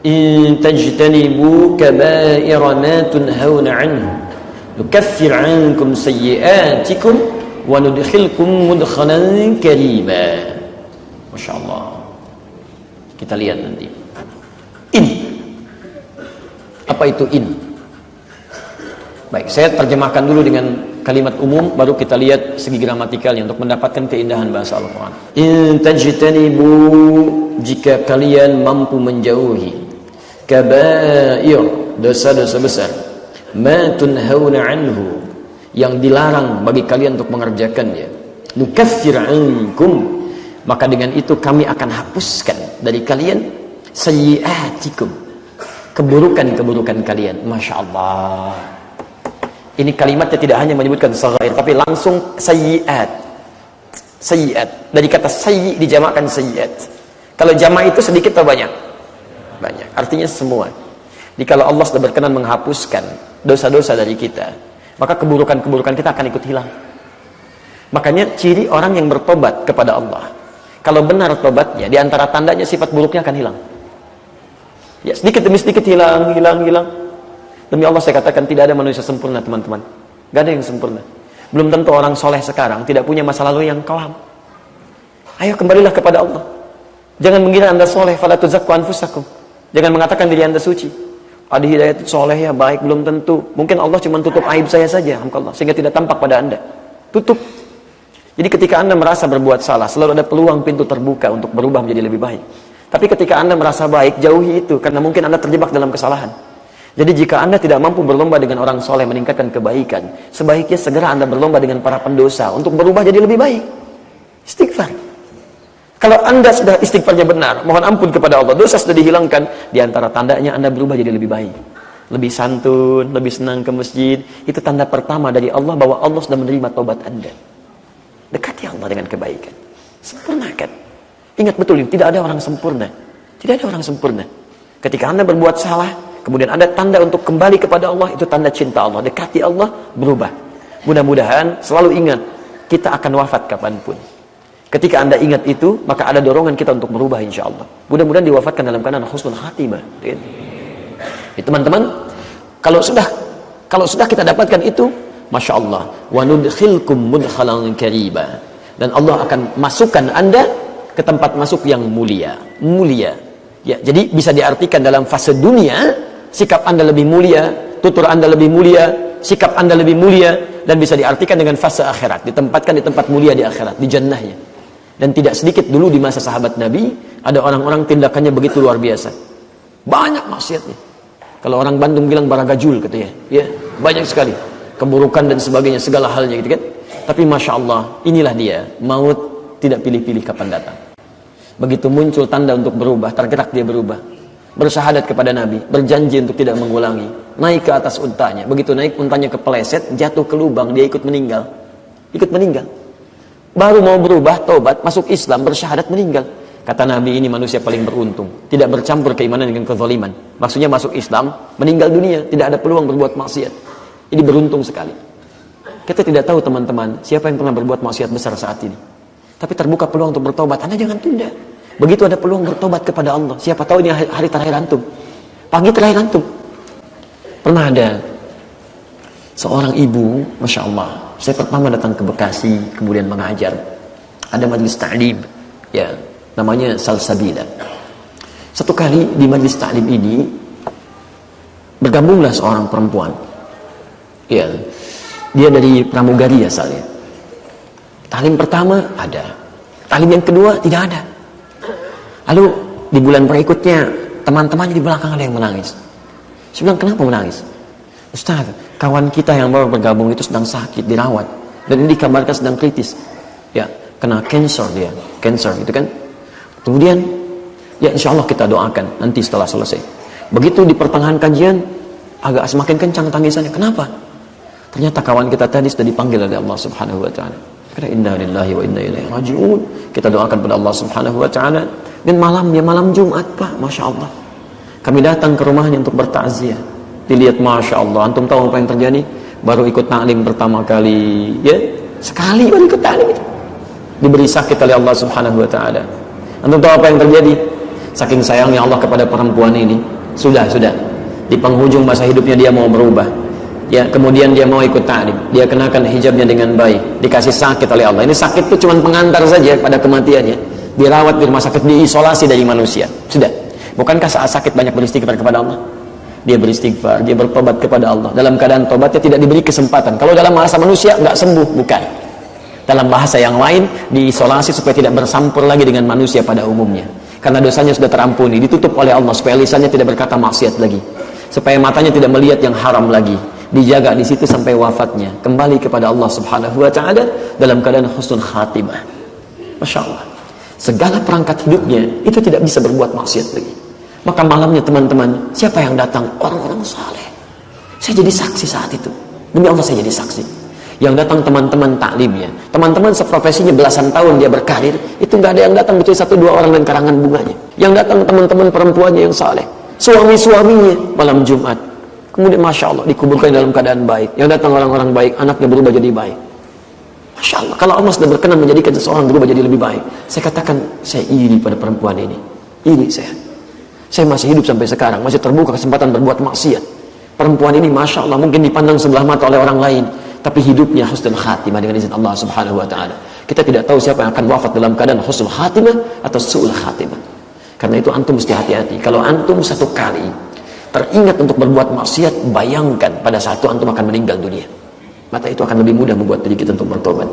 in tajtanibu kaba'ira ma tunhauna anhu nukaffir 'ankum sayyi'atikum wa nudkhilkum mudkhalan karima. Masya Allah. Kita lihat nanti. In. Apa itu in? Baik, saya terjemahkan dulu dengan kalimat umum, baru kita lihat segi gramatikalnya untuk mendapatkan keindahan bahasa Al-Quran. In tajtanibu, jika kalian mampu menjauhi kaba'ir, dosa-dosa besar, ma tunhauna anhu, yang dilarang bagi kalian untuk mengerjakannya, nukaffir ankum, maka dengan itu kami akan hapuskan dari kalian sayyi'atikum, keburukan-keburukan kalian. Masya Allah. Ini kalimatnya tidak hanya menyebutkan saghair, tapi langsung sayyi'at. Sayyi'at. Dari kata sayyi' dijamakkan sayyi'at. Kalau jamak itu sedikit atau banyak? Banyak. Artinya semua. Jadi kalau Allah sudah berkenan menghapuskan dosa-dosa dari kita, maka keburukan-keburukan kita akan ikut hilang. Makanya ciri orang yang bertobat kepada Allah, kalau benar tobatnya, di antara tandanya sifat buruknya akan hilang. Ya, sedikit demi sedikit hilang. Demi Allah saya katakan, tidak ada manusia sempurna, teman-teman. Gak ada yang sempurna. Belum tentu orang soleh sekarang tidak punya masa lalu yang kelam. Ayo kembalilah kepada Allah. Jangan mengira anda soleh, fala tuzakku anfusakum. Jangan mengatakan diri anda suci. Ada hidayah soleh ya, baik, belum tentu. Mungkin Allah cuma tutup aib saya saja, Allah, sehingga tidak tampak pada anda. Tutup. Jadi ketika anda merasa berbuat salah, selalu ada peluang pintu terbuka untuk berubah menjadi lebih baik. Tapi ketika anda merasa baik, jauhi itu, karena mungkin anda terjebak dalam kesalahan. Jadi jika anda tidak mampu berlomba dengan orang soleh meningkatkan kebaikan, sebaiknya segera anda berlomba dengan para pendosa untuk berubah jadi lebih baik. Istighfar. Kalau anda sudah istighfarnya benar, mohon ampun kepada Allah, dosa sudah dihilangkan, di antara tandanya anda berubah jadi lebih baik. Lebih santun, lebih senang ke masjid. Itu tanda pertama dari Allah bahwa Allah sudah menerima taubat anda. Dekati Allah dengan kebaikan. Sempurnakan. Ingat betul, tidak ada orang sempurna. Tidak ada orang sempurna. Ketika anda berbuat salah, kemudian ada tanda untuk kembali kepada Allah, itu tanda cinta Allah. Dekati Allah, berubah. Mudah-mudahan selalu ingat, kita akan wafat kapanpun. Ketika anda ingat itu, maka ada dorongan kita untuk berubah insya Allah. Mudah-mudahan diwafatkan dalam keadaan husnul khatimah. Teman-teman, kalau sudah kita dapatkan itu, Masya Allah, wa nudkhilkum mudkhalan kariba, dan Allah akan masukkan anda ke tempat masuk yang mulia. Mulia. Ya, jadi bisa diartikan dalam fase dunia, sikap anda lebih mulia, tutur anda lebih mulia, sikap anda lebih mulia, dan bisa diartikan dengan fase akhirat, ditempatkan di tempat mulia di akhirat, di jannahnya. Dan tidak sedikit dulu di masa sahabat Nabi, ada orang-orang tindakannya begitu luar biasa. Banyak maksiatnya. Kalau orang Bandung bilang baragajul katanya, ya, banyak sekali keburukan dan sebagainya, segala halnya gitu kan. Tapi Masya Allah, inilah dia, maut tidak pilih-pilih kapan datang. Begitu muncul tanda untuk berubah, tergerak dia berubah. Bersyahadat kepada Nabi, berjanji untuk tidak mengulangi. Naik ke atas untanya, begitu naik untanya kepeleset, jatuh ke lubang, dia ikut meninggal. Ikut meninggal. Baru mau berubah, tobat, masuk Islam, bersyahadat, meninggal. Kata Nabi, ini manusia paling beruntung, tidak bercampur keimanan dengan kezaliman. Maksudnya masuk Islam, meninggal dunia, tidak ada peluang berbuat maksiat. Ini beruntung sekali. Kita tidak tahu teman-teman, siapa yang pernah berbuat maksiat besar saat ini. Tapi terbuka peluang untuk bertobat, Anda jangan tunda. Begitu ada peluang bertobat kepada Allah, siapa tahu ini hari terakhir antum, pagi terakhir antum. Pernah ada seorang ibu, Masya Allah, saya pertama datang ke Bekasi, kemudian mengajar. Ada majlis ta'lim, ya, namanya Salsabila. Satu kali di majlis ta'lim ini, bergabunglah seorang perempuan. Ya, dia dari pramugari asalnya. Talim pertama ada, talim yang kedua tidak ada. Lalu di bulan berikutnya teman-temannya di belakang ada yang menangis. Saya bilang, kenapa menangis? Ustaz, kawan kita yang baru bergabung itu sedang sakit, dirawat, dan ini dikabarkan sedang kritis. Ya, kena cancer dia, cancer itu kan. Kemudian, ya insya Allah kita doakan nanti setelah selesai. Begitu di pertengahan kajian, agak semakin kencang tangisannya. Kenapa? Ternyata kawan kita tadi sudah dipanggil oleh Allah Subhanahu wa taala. Kata inna lillahi wa inna ilaihi raji'un. Kita doakan pada Allah Subhanahu wa taala. Dan malamnya malam Jumat, Pak, Masya Allah, kami datang ke rumahnya untuk bertakziah. Dilihat, Masya Allah, antum tahu apa yang terjadi? Baru ikut ta'lim pertama kali, ya, sekali baru ikut ta'lim itu, diberi sakit oleh Allah Subhanahu wa taala. Antum tahu apa yang terjadi? Saking sayangnya Allah kepada perempuan ini, sudah di penghujung masa hidupnya dia mau berubah. Ya, kemudian dia mau ikut ta'lim, dia kenakan hijabnya dengan baik, dikasih sakit oleh Allah. Ini sakit itu cuma pengantar saja pada kematiannya. Dirawat di rumah sakit, diisolasi dari manusia. Sudah. Bukankah saat sakit banyak beristighfar kepada Allah? Dia beristighfar, dia bertobat kepada Allah. Dalam keadaan tobatnya tidak diberi kesempatan. Kalau dalam bahasa manusia nggak sembuh, bukan. Dalam bahasa yang lain, diisolasi supaya tidak bersampur lagi dengan manusia pada umumnya. Karena dosanya sudah terampuni, ditutup oleh Allah supaya lisannya tidak berkata maksiat lagi, supaya matanya tidak melihat yang haram lagi. Dijaga di situ sampai wafatnya, kembali kepada Allah Subhanahu wa taala dalam keadaan husnul khatimah. Masya Allah, segala perangkat hidupnya itu tidak bisa berbuat maksiat lagi. Maka malamnya teman-teman, siapa yang datang? Orang-orang saleh. Saya jadi saksi saat itu, demi Allah saya jadi saksi. Yang datang teman-teman taklimnya, teman-teman seprofesinya belasan tahun dia berkarir, itu nggak ada yang datang kecuali 1-2 orang dan karangan bunganya. Yang datang teman-teman perempuannya yang saleh, suami-suaminya malam Jumat. Kemudian Masya Allah dikuburkan dalam keadaan baik. Yang datang orang-orang baik, anaknya berubah jadi baik. Masya Allah, kalau Allah sudah berkenan menjadikan seseorang berubah jadi lebih baik, saya katakan saya iri pada perempuan ini. Iri saya. Saya masih hidup sampai sekarang, masih terbuka kesempatan berbuat maksiat. Perempuan ini Masya Allah mungkin dipandang sebelah mata oleh orang lain, tapi hidupnya husnul khatimah dengan izin Allah Subhanahu wa taala. Kita tidak tahu siapa yang akan wafat dalam keadaan husnul khatimah atau su'ul khatimah. Karena itu antum mesti hati-hati. Kalau antum satu kali teringat untuk berbuat maksiat, bayangkan pada saat itu antum akan meninggal dunia. Maka itu akan lebih mudah membuat diri kita untuk bertobat.